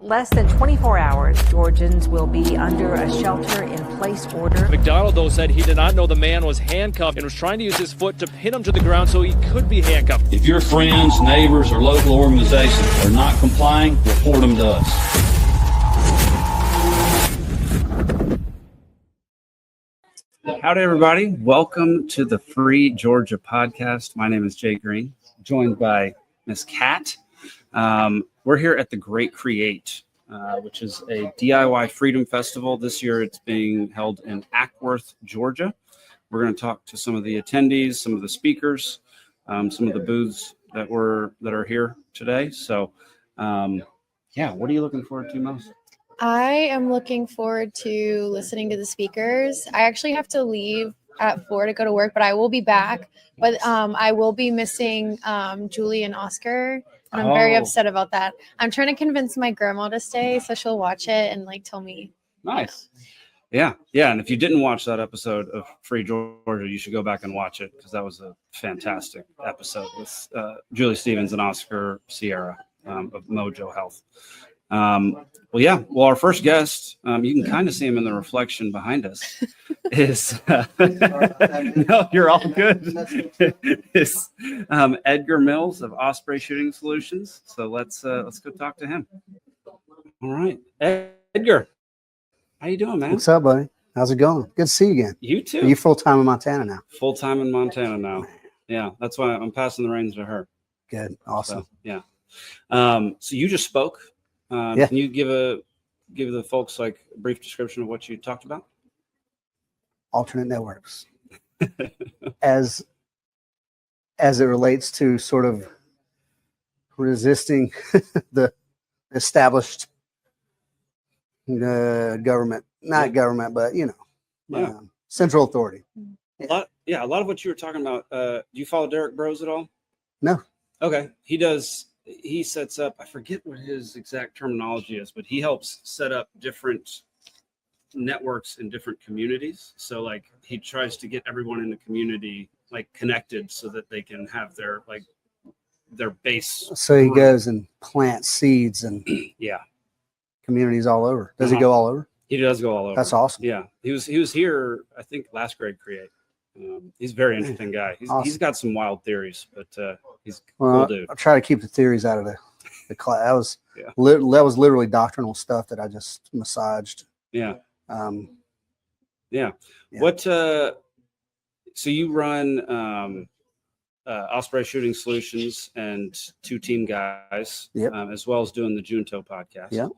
less than 24 hours, Georgians will be under a shelter-in-place order. McDonald, though, said he did not know the man was handcuffed and was trying to use his foot to pin him to the ground so he could be handcuffed. If your friends, neighbors, or local organizations are not complying, report them to us. Howdy, everybody. Welcome to the Free Georgia podcast. My name is Jake Green, joined by Miss Cat. We're here at the Great Create, which is a DIY freedom festival. This year it's being held in Ackworth, Georgia. We're going to talk to some of the attendees, some of the speakers, some of the booths that are here today. So, what are you looking forward to most? I am looking forward to listening to the speakers. I actually have to leave at 4 to go to work, but I will be back. But I will be missing Julie and Oscar, and I'm very upset about that. I'm trying to convince my grandma to stay so she'll watch it and tell me. Nice. Yeah. And if you didn't watch that episode of Free Georgia, you should go back and watch it because that was a fantastic episode with Julie Stevens and Oscar Sierra of Mojo Health. Our first guest, you can kind of see him in the reflection behind us, is no, you're all good. Is Edgar Mills of Osprey Shooting Solutions. So let's go talk to him. All right, Edgar, how you doing, man? What's up, buddy? How's it going? Good to see you again. You too. Are you full time in Montana now? Full time in Montana now. Yeah, that's why I'm passing the reins to her. Good, awesome. So, yeah. So you just spoke. Can you give the folks a brief description of what you talked about? Alternate networks, as it relates to sort of resisting the established government, not government, but central authority. A lot of what you were talking about. Do you follow Derek Bros at all? No. Okay, he does. He sets up, I forget what his exact terminology is, but he helps set up different networks in different communities. So he tries to get everyone in the community connected so that they can have their base. So he goes and plants seeds and communities all over. Does he go all over? He does go all over. That's awesome. Yeah. He was here, I think, last grade Create. He's a very interesting guy. He's got some wild theories, but he's a cool dude. I try to keep the theories out of the class. That was literally doctrinal stuff that I just massaged. Yeah. What? So you run Osprey Shooting Solutions and Two Team Guys, as well as doing the Junto podcast. Yeah.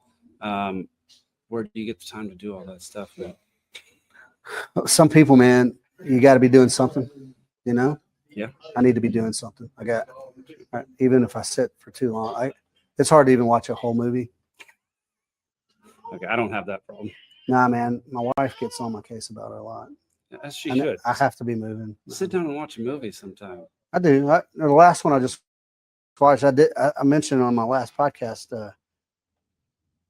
Where do you get the time to do all that stuff, man? Some people, man. You got to be doing something, Yeah. I need to be doing something. Even if I sit for too long, it's hard to even watch a whole movie. Okay, I don't have that problem. Nah, man, my wife gets on my case about it a lot. As she should. I have to be moving. Sit down and watch a movie sometime. I do. The last one I just watched, I mentioned on my last podcast,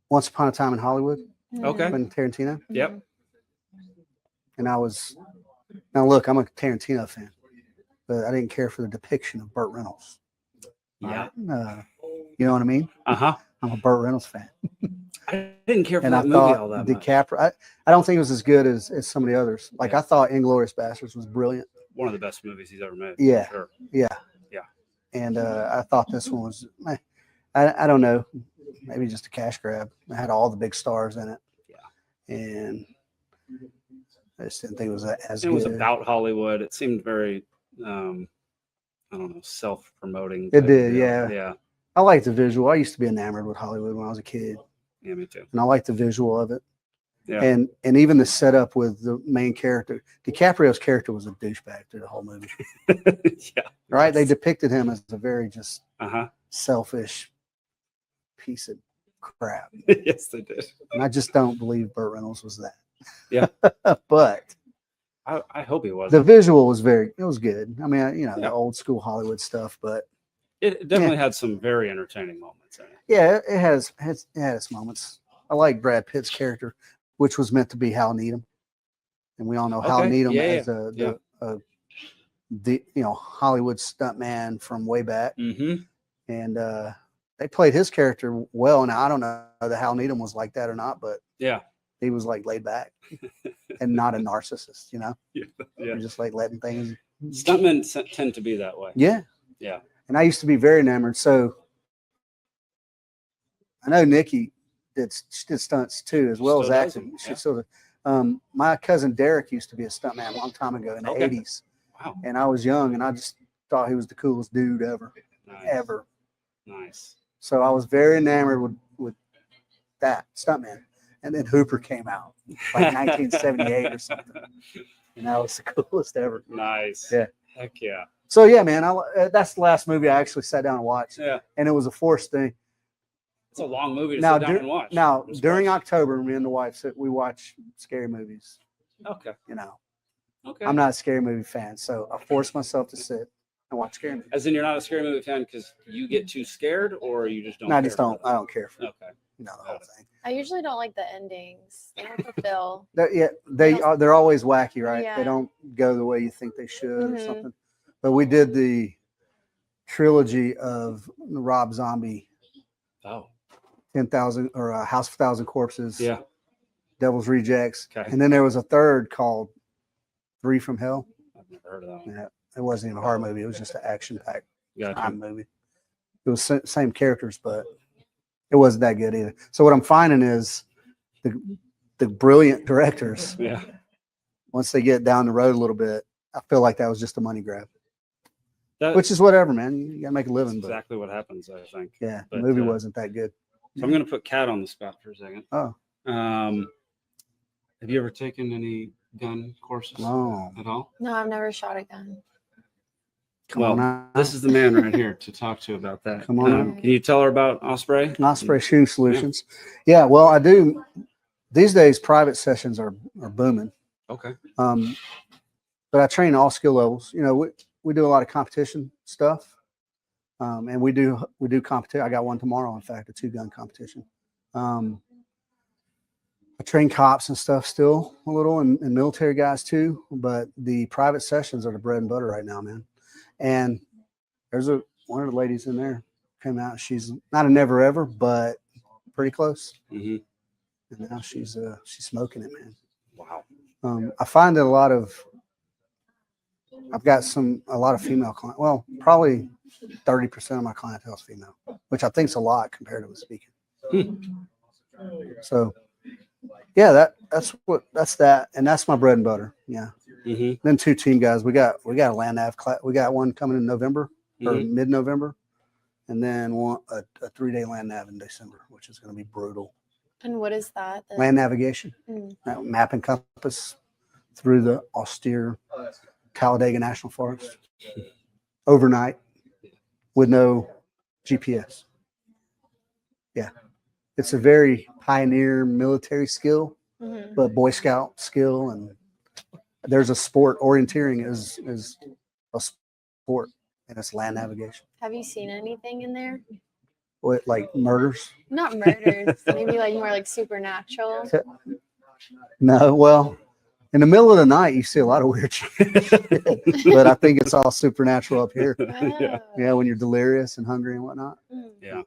Once Upon a Time in Hollywood. Okay. Quentin Tarantino. Yep. And now look, I'm a Tarantino fan, but I didn't care for the depiction of Burt Reynolds. Yeah. You know what I mean? Uh-huh. I'm a Burt Reynolds fan. I didn't care for and that movie all that much. DiCaprio, I don't think it was as good as some of the others. I thought Inglourious Basterds was brilliant. One of the best movies he's ever made. Yeah. For sure. Yeah. And I thought this one was, I don't know, maybe just a cash grab. It had all the big stars in it. Yeah. And I just didn't think it was as good. It was about Hollywood. It seemed very, self-promoting. It did, yeah. Yeah. I liked the visual. I used to be enamored with Hollywood when I was a kid. Yeah, me too. And I liked the visual of it. Yeah. And even the setup with the main character. DiCaprio's character was a douchebag through the whole movie. Yeah. Right? They depicted him as a very just selfish piece of crap. Yes, they did. And I just don't believe Burt Reynolds was that. Yeah. But I hope he was. The visual was it was good. I mean, the old school Hollywood stuff, but it definitely had some very entertaining moments in it. Yeah, it had its moments. I like Brad Pitt's character, which was meant to be Hal Needham. And we all know Hal Needham as the Hollywood stuntman from way back. Mm-hmm. And they played his character well. Now I don't know that Hal Needham was like that or not, but Yeah. he was like laid back and not a narcissist, you know. Yeah. You're just like letting things. Stuntmen tend to be that way. Yeah. Yeah. And I used to be very enamored. So I know Nikki did stunts too, as well as Still does acting. them, She yeah. still my cousin Derek used to be a stuntman a long time ago in the Okay. 80s. Wow. And I was young and I just thought he was the coolest dude ever. Nice. Ever. Nice. So I was very enamored with that stuntman. And then Hooper came out like 1978 or something. And that was the coolest ever. Nice. Yeah. Heck yeah. So yeah, man, that's the last movie I actually sat down and watched. Yeah. And it was a forced thing. It's a long movie to Now, sit down and watch. now Just during watch. October, me and the wife we watch scary movies. Okay. You know, Okay. I'm not a scary movie fan, so I force myself to sit and watch scary movies. As in, you're not a scary movie fan because you get too scared, or you just don't. No, I care just for don't. I don't care for it? Okay. the whole thing. I usually don't like the endings. They don't fulfill. They're always wacky, right? Yeah. They don't go the way you think they should or Mhm. something. But we did the trilogy of Rob Zombie, Oh. 10,000 or House of 1,000 Corpses, Yeah. Devil's Rejects, Okay. and then there was a third called Three from Hell. I've never heard of that one. Yeah, it wasn't even a horror movie; it was just an action-packed Gotcha. crime movie. It was same characters, but it wasn't that good either. So what I'm finding is the brilliant directors, Yeah. once they get down the road a little bit, I feel like that was just a money grab, That, which is whatever, man. You gotta make a that's living, but exactly what happens, I think. yeah, But, the movie wasn't that good. So I'm going to put Kat on the spot for a second. Oh, Have you ever taken any gun courses no. at all? No, I've never shot a gun. Come Well, on now. This is the man right here to talk to about that. Come on out. Can you tell her about Osprey? Osprey Shooting Solutions. Yeah, well, I do. These days, private sessions are booming. Okay. But I train all skill levels. You know, we do a lot of competition stuff, and we do competition. I got one tomorrow, in fact, a 2-gun competition. I train cops and stuff still a little, and military guys too. But the private sessions are the bread and butter right now, man. And there's one of the ladies in there came out. She's not a never ever, but pretty close. Mm-hmm. And now she's smoking it, man. Wow. I find that I've got a lot of female clients. Well, probably 30% of my clientele is female, which I think is a lot comparatively speaking. So, yeah, that's that, and that's my bread and butter. Yeah. Mm-hmm. Then 2 team guys. We got a land nav class. We got one coming in November or Mhm. mid-November, and then a 3-day land nav in December, which is going to be brutal. And what is that? Land navigation, Mm. map and compass through the austere Talladega National Forest overnight with no GPS. Yeah, it's a very pioneer military skill, Mhm. but Boy Scout skill, and there's a sport. Orienteering is a sport, and it's land navigation. Have you seen anything in there? What, like murders? Not murders, maybe like more like supernatural. No, well, in the middle of the night, you see a lot of weird shit. But I think it's all supernatural up here. Oh. Yeah, when you're delirious and hungry and whatnot, Mm. Yeah.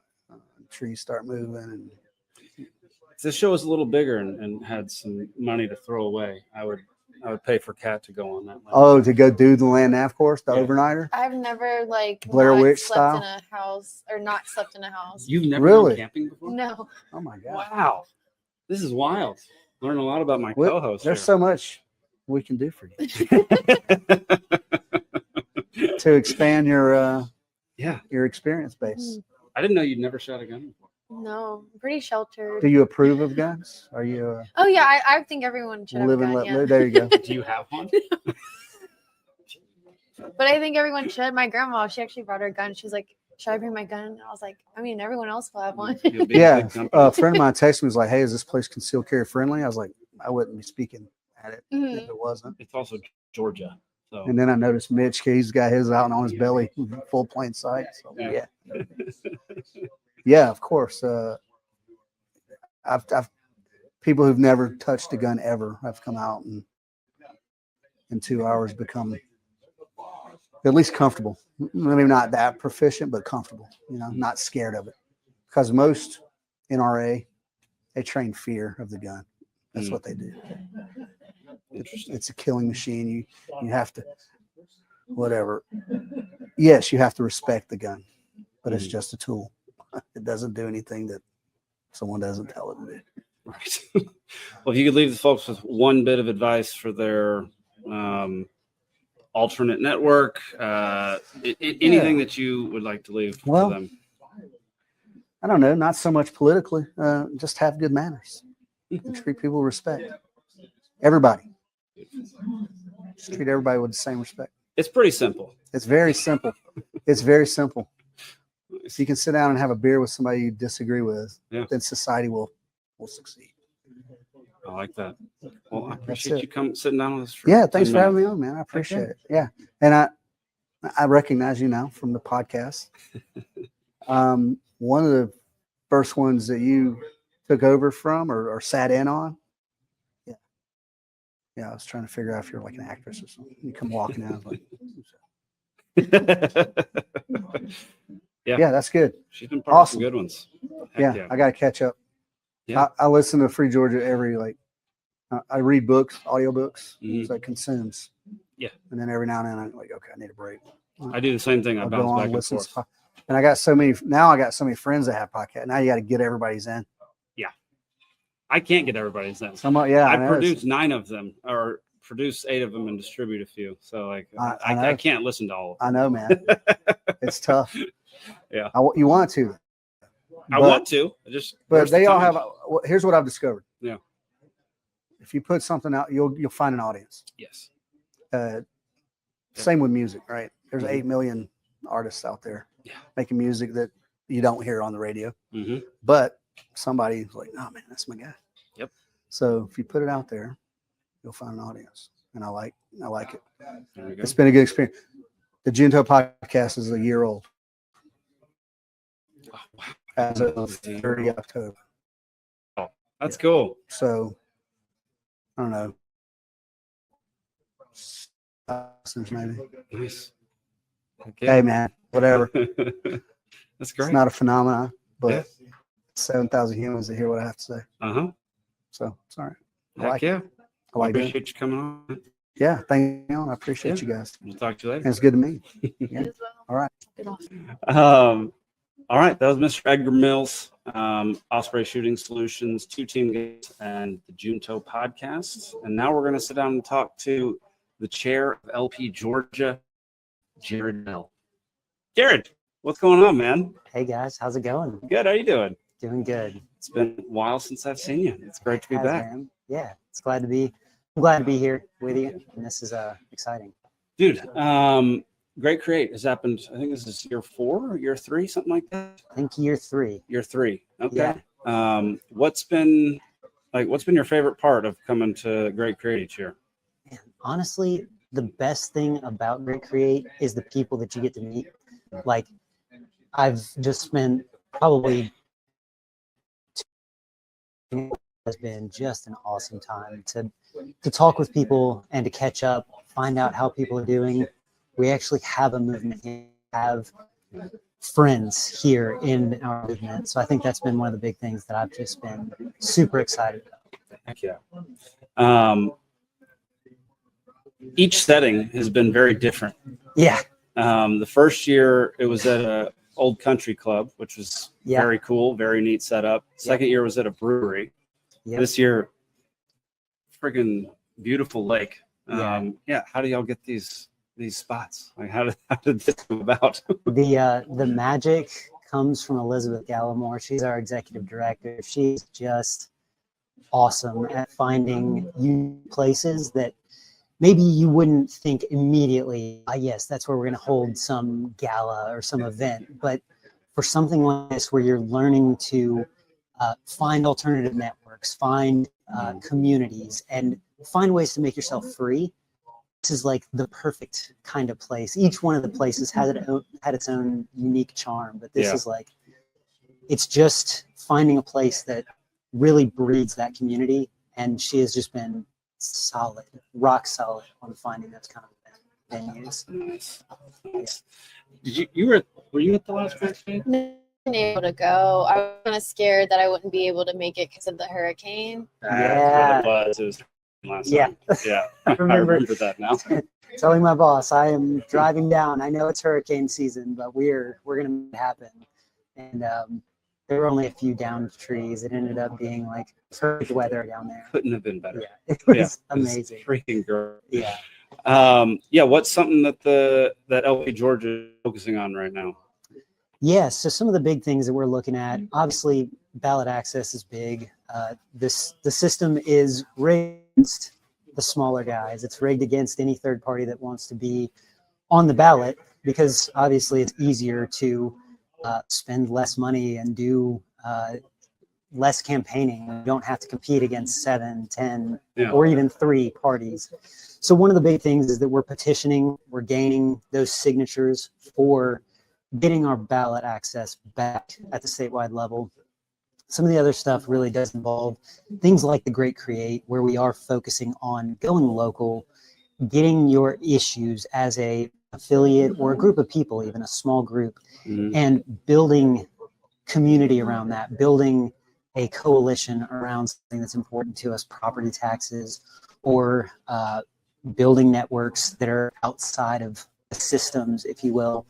trees start moving. And If this show was a little bigger and had some money to throw away, I would pay for Kat to go on that. to go do the land nav course, the Yeah. overnighter. I've never Blair not Witch slept style? in a house or not slept in a house. You've never Really? gone camping before? No. Oh my god! Wow. This is wild. Learn a lot about my Well, co-host. There's here. so much we can do for you to expand your experience base. I didn't know you'd never shot a gun before. No, I'm pretty sheltered. Do you approve of guns? Are you Oh yeah, I think everyone should have a live and gun, let yeah. live? There you go. Do you have one? But I think everyone should. My grandma, she actually brought her gun. She was like, "Should I bring my gun?" And I was like, "I mean, everyone else will have one." You'll be a Yeah, big gun a friend of mine texted me, was like, "Hey, is this place concealed carry friendly?" I was like, "I wouldn't be speaking at it Mhm. if it wasn't." It's also Georgia. So And then I noticed Mitch, he's got his out on his belly, full plain sight. So, Yeah. yeah, of course. I've people who've never touched a gun ever have come out and in 2 hours become at least comfortable. Maybe not that proficient, but comfortable. You know, not scared of it. because most NRA, they train fear of the gun. That's what they do. It's a killing machine. You have to, whatever. Yes, you have to respect the gun, but it's just a tool. It doesn't do anything that someone doesn't tell it to do. Right. Well, if you could leave the folks with one bit of advice for their alternate network, anything that you would like to leave to them. I don't know, not so much politically. Just have good manners. And treat people with respect. Everybody. Just treat everybody with the same respect. It's pretty simple. It's very simple. It's very simple. If you can sit down and have a beer with somebody you disagree with, then society will succeed. I like that. Well, I appreciate you sitting down with us. Thanks for having me on, man. I appreciate it. Yeah. And I recognize you now from the podcast. One of the first ones that you took over from or sat in on. Yeah, I was trying to figure out if you're like an actress or something. You come walking out like, yeah, that's good. She's been part of some good ones. Yeah, I got to catch up. Yeah. I listen to Free Georgia I read books, audiobooks, so it consumes. Yeah. And then every now and then I'm like, okay, I need a break. I do the same thing. I bounce back and forth. And I got so many friends that have podcasts. Now you got to get everybody's in. Yeah. I can't get everybody's in. I produce 9 of them or produce 8 of them and distribute a few. So like I can't listen to all of them. I know, man. It's tough. Yeah. You want to. I want to. But they all have. Here's what I've discovered. Yeah. If you put something out, you'll find an audience. Yes. Same with music, right? There's 8 million artists out there making music that you don't hear on the radio. But somebody's like, "Oh man, that's my guy." Yep. So if you put it out there, you'll find an audience, and I like it. It's been a good experience. The Junto podcast is a year old. Oh, wow. As of 30 October. Oh, that's cool. So, I don't know. Maybe. Nice. Okay. Hey, man, whatever. That's great. It's not a phenomenon, but 7,000 humans that hear what I have to say. So, it's all right. I appreciate you coming on. Yeah, thank you. I appreciate you guys. We'll talk to you later. And it's good to meet you. Yeah. All right. All right, that was Mr. Edgar Mills, Osprey Shooting Solutions, 2 Team Games, and the Junto podcast. And now we're going to sit down and talk to the chair of LP Georgia, Jared Bell. Jared, what's going on, man? Hey guys, how's it going? Good. How you doing? Doing good. It's been a while since I've seen you. It's great to be back. Man. Yeah, I'm glad to be here with you, and this is exciting. Dude, Great Create has happened. I think this is year 4 or year 3, something like that. I think year 3. Year 3. Okay. Yeah. What's been your favorite part of coming to Great Create each year? Man, honestly, the best thing about Great Create is the people that you get to meet. Like, I've just spent probably has been just an awesome time to talk with people and to catch up, find out how people are doing. We actually have a movement here, have friends here in our movement. So I think that's been one of the big things that I've just been super excited about. Heck yeah. Each setting has been very different. Yeah. The first year it was at a old country club, which was very cool, very neat setup. Second year was at a brewery. This year, friggin' beautiful lake. How do y'all get these spots? Like how did this come about? The magic comes from Elizabeth Gallimore. She's our executive director. She's just awesome at finding unique places that maybe you wouldn't think immediately, yes, that's where we're going to hold some gala or some event. But for something like this, where you're learning to find alternative networks, find communities, and find ways to make yourself free, this is like the perfect kind of place. Each one of the places had its own unique charm, but this is like, it's just finding a place that really breeds that community. And she has just been solid, rock solid on finding those kind of venues. Nice. Were you at the last Great Create? been able to go. I was kind of scared that I wouldn't be able to make it because of the hurricane. That's what it was. It was last Yeah. time. Yeah. I remember that now. telling my boss I am driving down. I know it's hurricane season, but we're gonna make it happen. And there were only a few downed trees. It ended up being like perfect weather down there. Couldn't have been better. Yeah, it was It was amazing. freaking great. Yeah. What's something that LP Georgia is focusing on right now? Yeah, so some of the big things that we're looking at, obviously ballot access is big. The system is rigged against the smaller guys. It's rigged against any third party that wants to be on the ballot, because obviously it's easier to spend less money and do less campaigning. You don't have to compete against 7, 10, or even 3 parties. So one of the big things is that we're petitioning, we're gaining those signatures for getting our ballot access back at the statewide level. Some of the other stuff really does involve things like the Great Create, where we are focusing on going local, getting your issues as a affiliate or a group of people, even a small group, and building community around that, building a coalition around something that's important to us, property taxes, or building networks that are outside of the systems, if you will.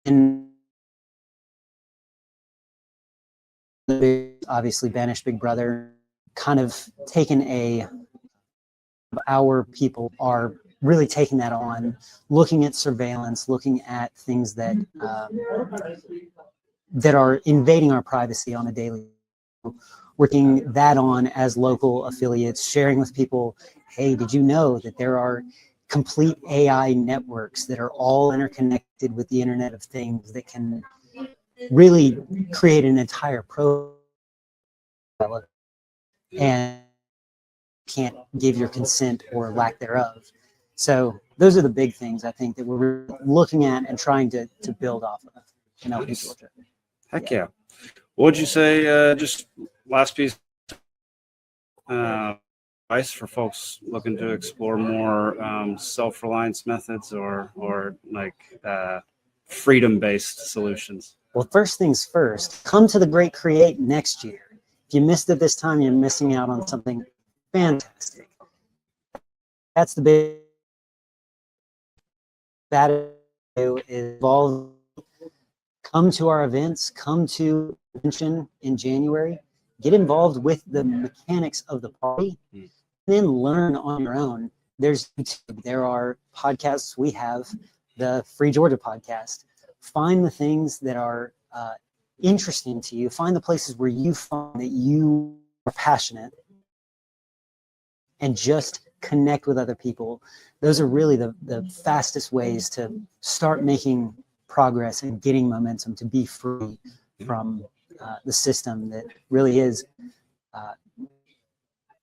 And obviously banished Big Brother, kind of taken our people are really taking that on, looking at surveillance, looking at things that that are invading our privacy on a daily, working that on as local affiliates, sharing with people, hey, did you know that there are complete AI networks that are all interconnected with the Internet of Things that can really create an entire profile and can't give your consent or lack thereof. So those are the big things I think that we're looking at and trying to build off of in LP Georgia. Heck yeah. What would you say, just last piece, advice for folks looking to explore more self-reliance methods or like freedom-based solutions? Well, first things first, come to the Great Create next year. If you missed it this time, you're missing out on something fantastic. That's the big, that is involved. Come to our events, come to convention in January, get involved with the mechanics of the party, and then learn on your own. There's YouTube, there are podcasts. We have the Free Georgia podcast. Find the things that are interesting to you. Find the places where you find that you are passionate, and just connect with other people. Those are really the fastest ways to start making progress and getting momentum, to be free from the system that really is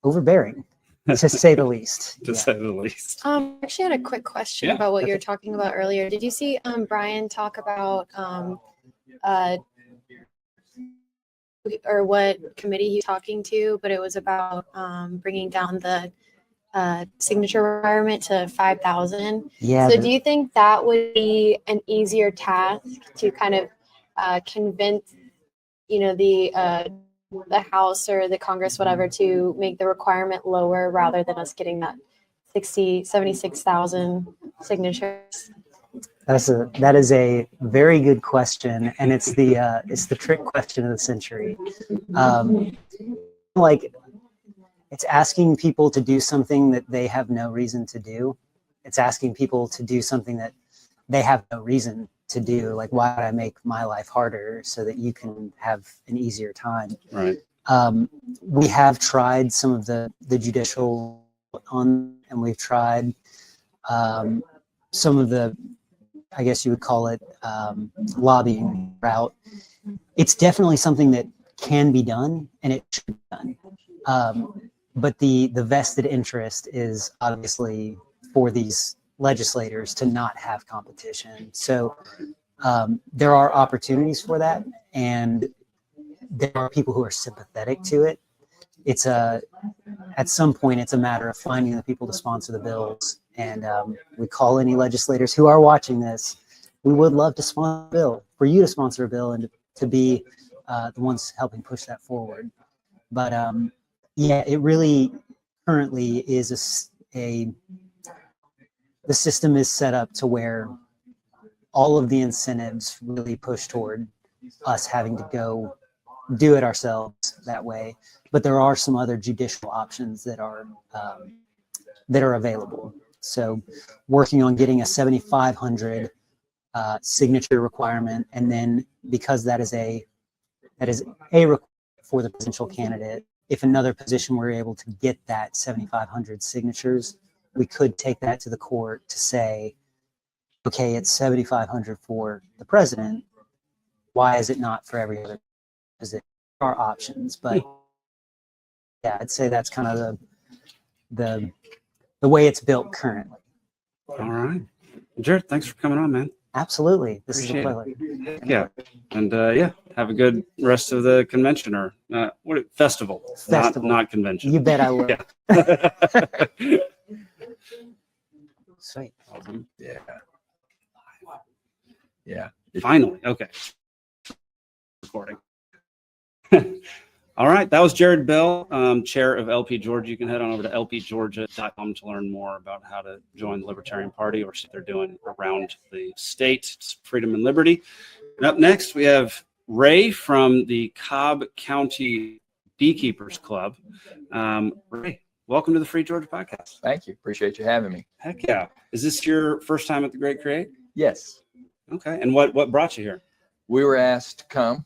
overbearing, to say the least. To say the least. I actually had a quick question about what you were talking about earlier. Did you see Brian talk about or what committee he's talking to? But it was about bringing down the signature requirement to 5,000. Yeah. So do you think that would be an easier task to kind of convince, the House or the Congress, whatever, to make the requirement lower rather than us getting that 76,000 signatures? That is a very good question, and it's the trick question of the century. It's asking people to do something that they have no reason to do. It's asking people to do something that they have no reason to do. Like, why would I make my life harder so that you can have an easier time? Right. We have tried some of the judicial and we've tried some of the, I guess you would call it, lobbying route. It's definitely something that can be done, and it should be done. But the vested interest is obviously for these legislators to not have competition. So there are opportunities for that, and there are people who are sympathetic to it. It's at some point, it's a matter of finding the people to sponsor the bills. And we call any legislators who are watching this, we would love to sponsor a bill, for you to sponsor a bill and to be the ones helping push that forward. But yeah, it really currently is the system is set up to where all of the incentives really push toward us having to go do it ourselves that way. But there are some other judicial options that are available. So working on getting a 7,500 signature requirement, and then because that is a requirement for the presidential candidate, if another position were able to get that 7,500 signatures, we could take that to the court to say, okay, it's 7,500 for the president. Why is it not for every other position? There are options, but yeah, I'd say that's kind of the way it's built currently. All right. Jared, thanks for coming on, man. Absolutely. This Appreciate is a pleasure. Yeah. And yeah, have a good rest of the convention or festival. Festival. Not convention. You bet I will. Yeah. Sweet. Awesome. Yeah. Yeah. Finally. Okay. Recording. All right. That was Jared Bell, chair of LP Georgia. You can head on over to lpgeorgia.com to learn more about how to join the Libertarian Party or see what they're doing around the state. It's freedom and liberty. And up next, we have Ray from the Cobb County Beekeepers Club. Ray, welcome to the Free Georgia Podcast. Thank you. Appreciate you having me. Heck yeah. Is this your first time at the Great Create? Yes. Okay. And what brought you here? We were asked to come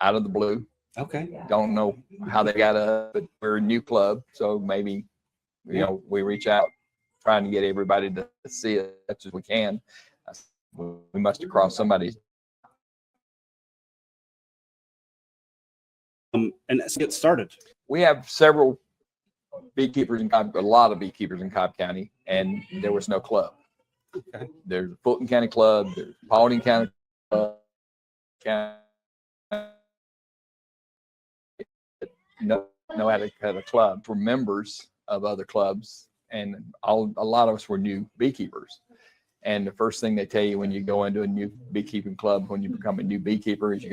out of the blue. Okay. Don't know how they got us, but we're a new club. So maybe, we reach out trying to get everybody to see it as much as we can. We must have crossed somebody's. And let's get started. We have several beekeepers in Cobb, a lot of beekeepers in Cobb County, and there was no club. Okay. There's the Fulton County Club, there's Paulding County Club, no how to have a club for members of other clubs, and a lot of us were new beekeepers. And the first thing they tell you when you go into a new beekeeping club, when you become a new beekeeper, is you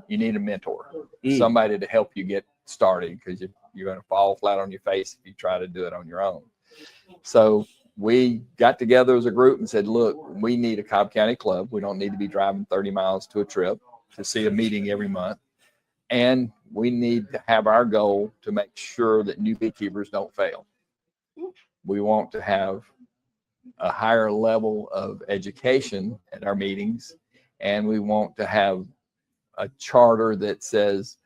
need a mentor, somebody to help you get started, because you're going to fall flat on your face if you try to do it on your own. So we got together as a group and said, look, we need a Cobb County club. We don't need to be driving 30 miles to a trip to see a meeting every month. And we need to have our goal to make sure that new beekeepers don't fail. We want to have a higher level of education at our meetings, and we want to have a charter that says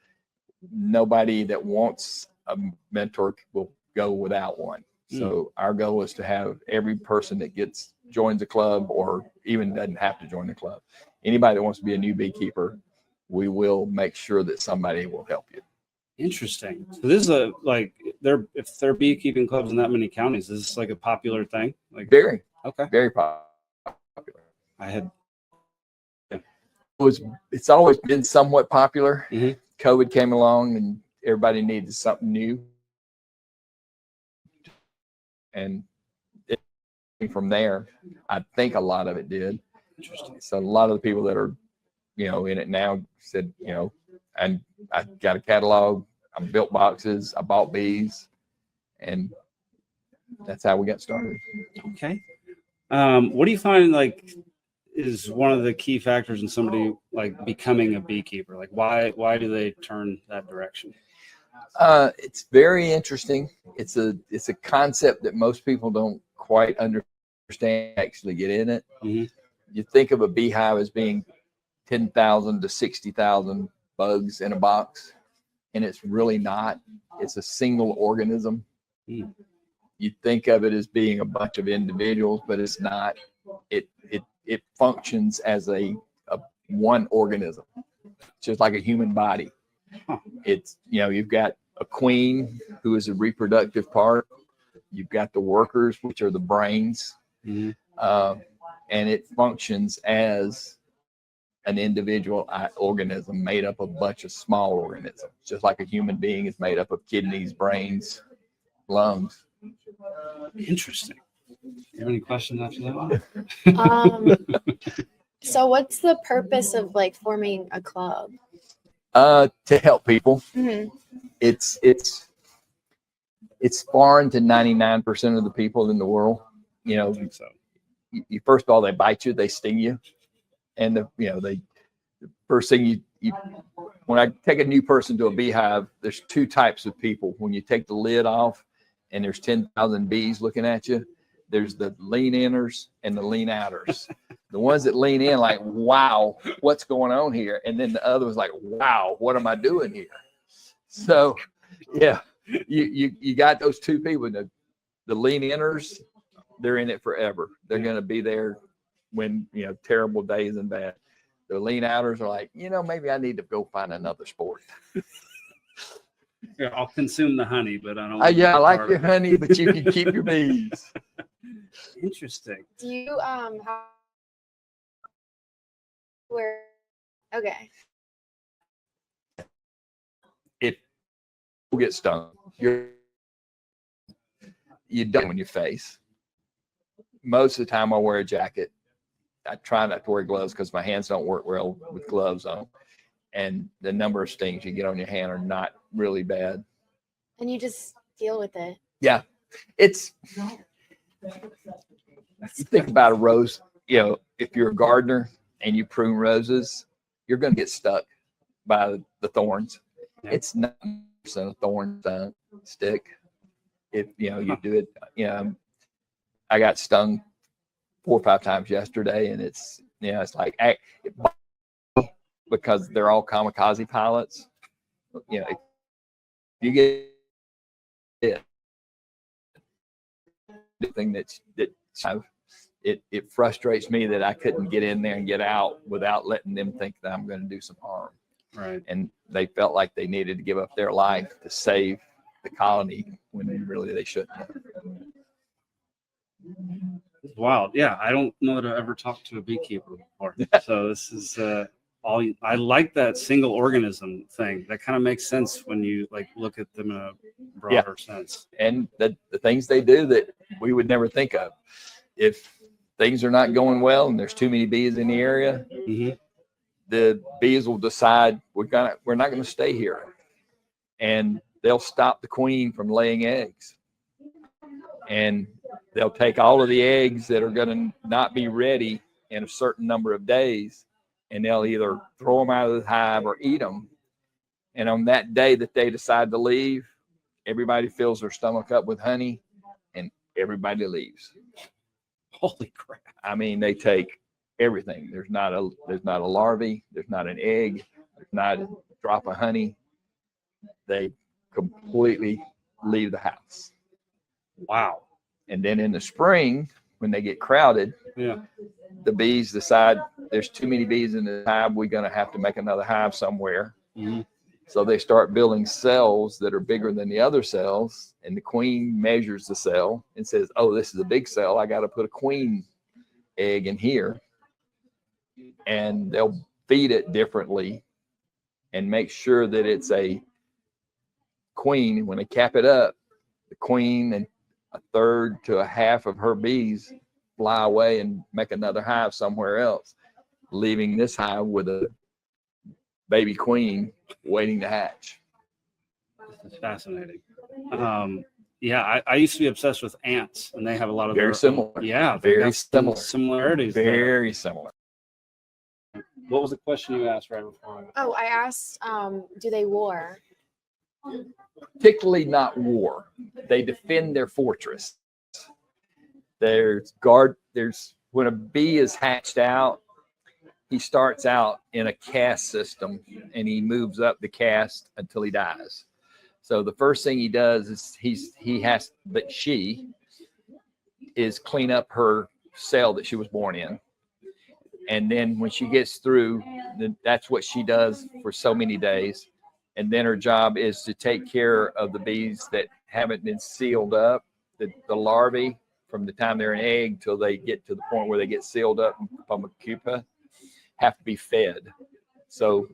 nobody that wants a mentor will go without one. So our goal is to have every person that joins the club, or even doesn't have to join the club, anybody that wants to be a new beekeeper, we will make sure that somebody will help you. Interesting. So this is if there are beekeeping clubs in that many counties, is this like a popular thing? Like Very popular. It's always been somewhat popular. Mm-hmm. COVID came along and everybody needed something new. And from there, I think a lot of it did. Interesting. So a lot of the people that are, in it now said, and I got a catalog, I built boxes, I bought bees, and that's how we got started. Okay. What do you find is one of the key factors in somebody becoming a beekeeper? Why do they turn that direction? It's very interesting. It's a concept that most people don't quite understand, actually get in it. Mm-hmm. You think of a beehive as being 10,000 to 60,000 bugs in a box, and it's really not. It's a single organism. Mm. You think of it as being a bunch of individuals, but it's not. It functions as a one organism, just like a human body. Huh. It's, you've got a queen who is a reproductive part. You've got the workers, which are the brains. Mm-hmm. And it functions as an individual organism made up of a bunch of small organisms, just like a human being is made up of kidneys, brains, lungs. Interesting. You have any questions after that one? So what's the purpose of like forming a club? To help people. Mhm. It's foreign to 99% of the people in the world. You know, So you first of all, they bite you, they sting you, and the first thing you when I take a new person to a beehive, there's two types of people. When you take the lid off and there's 10,000 bees looking at you, there's the lean inners and the lean outers. The ones that lean in like, wow, what's going on here? And then the other was like, wow, what am I doing here? So yeah, you got those two people. The lean inners, they're in it forever. They're going to be there when, terrible days and bad. The lean outers are like, maybe I need to go find another sport. yeah, I'll consume the honey, but I don't. I like your honey, but you can keep your bees. Interesting. Do you where? Okay. If you get stung, you don't in your face. Most of the time I wear a jacket. I try not to wear gloves because my hands don't work well with gloves on. And the number of stings you get on your hand are not really bad. And you just deal with it. Yeah. You think about a rose, if you're a gardener and you prune roses, you're going to get stuck by the thorns. Yeah. It's 90% of thorns don't stick. If, you do it, I got stung 4 or 5 times yesterday, and it's like because they're all kamikaze pilots. If you get the thing that it frustrates me that I couldn't get in there and get out without letting them think that I'm going to do some harm. Right. And they felt like they needed to give up their life to save the colony when really they shouldn't have. It's wild. Yeah, I don't know that I've ever talked to a beekeeper before. So this is I like that single organism thing. That kind of makes sense when you look at them in a broader sense. And the things they do that we would never think of. If things are not going well and there's too many bees in the area, the bees will decide we're not going to stay here, and they'll stop the queen from laying eggs. And they'll take all of the eggs that are going to not be ready in a certain number of days, and they'll either throw them out of the hive or eat them. And on that day that they decide to leave, everybody fills their stomach up with honey, and everybody leaves. Holy crap! I mean, they take everything. There's not a larvae. There's not an egg. There's not a drop of honey. They completely leave the house. Wow. And then in the spring, when they get crowded, the bees decide there's too many bees in the hive. We're going to have to make another hive somewhere. So they start building cells that are bigger than the other cells. And the queen measures the cell and says, oh, this is a big cell. I got to put a queen egg in here. And they'll feed it differently and make sure that it's a queen. When they cap it up, the queen and a third to a half of her bees fly away and make another hive somewhere else, leaving this hive with a baby queen waiting to hatch. This is fascinating. I used to be obsessed with ants, and they have a lot of Very similar. Yeah, very similar similarities. Very similar. What was the question you asked right before? Oh, I asked, do they war? Particularly not war. They defend their fortress. There's when a bee is hatched out, he starts out in a caste system and he moves up the caste until he dies. So the first thing he does is she is clean up her cell that she was born in. And then when she gets through, that's what she does for so many days. And then her job is to take care of the bees that haven't been sealed up, the larvae from the time they're an egg till they get to the point where they get sealed up from a pupa, have to be fed. So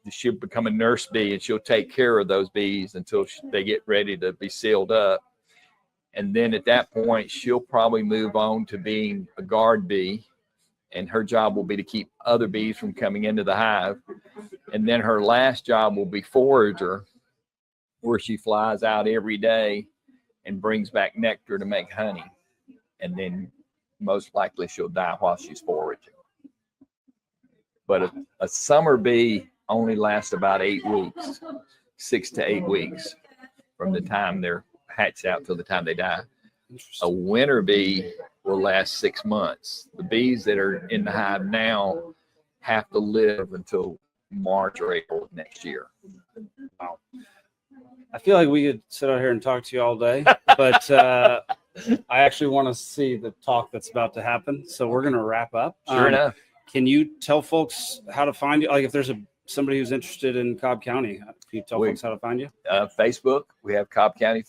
she'll become a nurse bee and she'll take care of those bees until they get ready to be sealed up. And then at that point, she'll probably move on to being a guard bee. And her job will be to keep other bees from coming into the hive. And then her last job will be forager, where she flies out every day and brings back nectar to make honey. And then most likely she'll die while she's foraging. But a summer bee only lasts about 8 weeks, 6 to 8 weeks from the time they're hatched out till the time they die. A winter bee will last 6 months. The bees that are in the hive now have to live until March or April of next year. Wow. I feel like we could sit out here and talk to you all day, but I actually want to see the talk that's about to happen. So we're going to wrap up. Sure enough. Can you tell folks how to find you? Like if there's somebody who's interested in Cobb County, can you tell folks how to find you? Facebook, we have Cobb County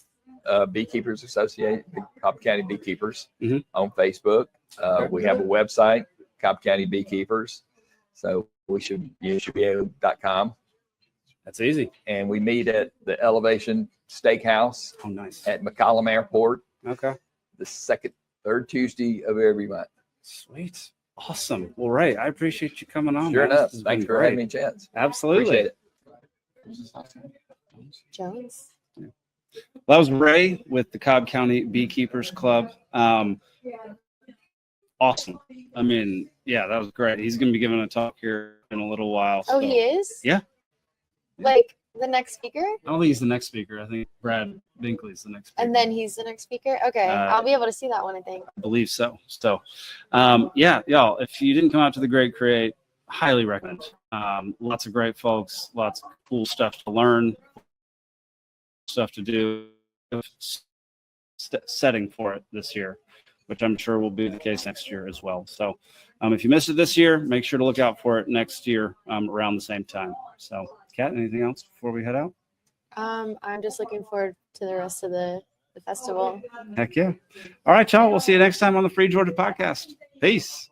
Beekeepers Association, Cobb County Beekeepers on Facebook. We have a website, Cobb County Beekeepers. So you should be able.com. That's easy. And we meet at the Elevation Steakhouse. Oh, nice. At McCollum Airport. Okay. The third Tuesday of every month. Sweet. Awesome. Well, Ray, I appreciate you coming on. Sure enough. Thanks for having me a chance. Absolutely. Appreciate it. Jones. Well, that was Ray with the Cobb County Beekeepers Club. Awesome. I mean, yeah, that was great. He's going to be giving a talk here in a little while. Oh, he is? Yeah. Like the next speaker? I don't think he's the next speaker. I think Brad Binkley's the next speaker. And then he's the next speaker? Okay. I'll be able to see that one, I think. I believe so. So, yeah, y'all, if you didn't come out to the Great Create, highly recommend. Lots of great folks, lots of cool stuff to learn, stuff to do, setting for it this year, which I'm sure will be the case next year as well. So if you missed it this year, make sure to look out for it next year around the same time. So, Kat, anything else before we head out? I'm just looking forward to the rest of the festival. Heck yeah. All right, y'all. We'll see you next time on the Free Georgia Podcast. Peace.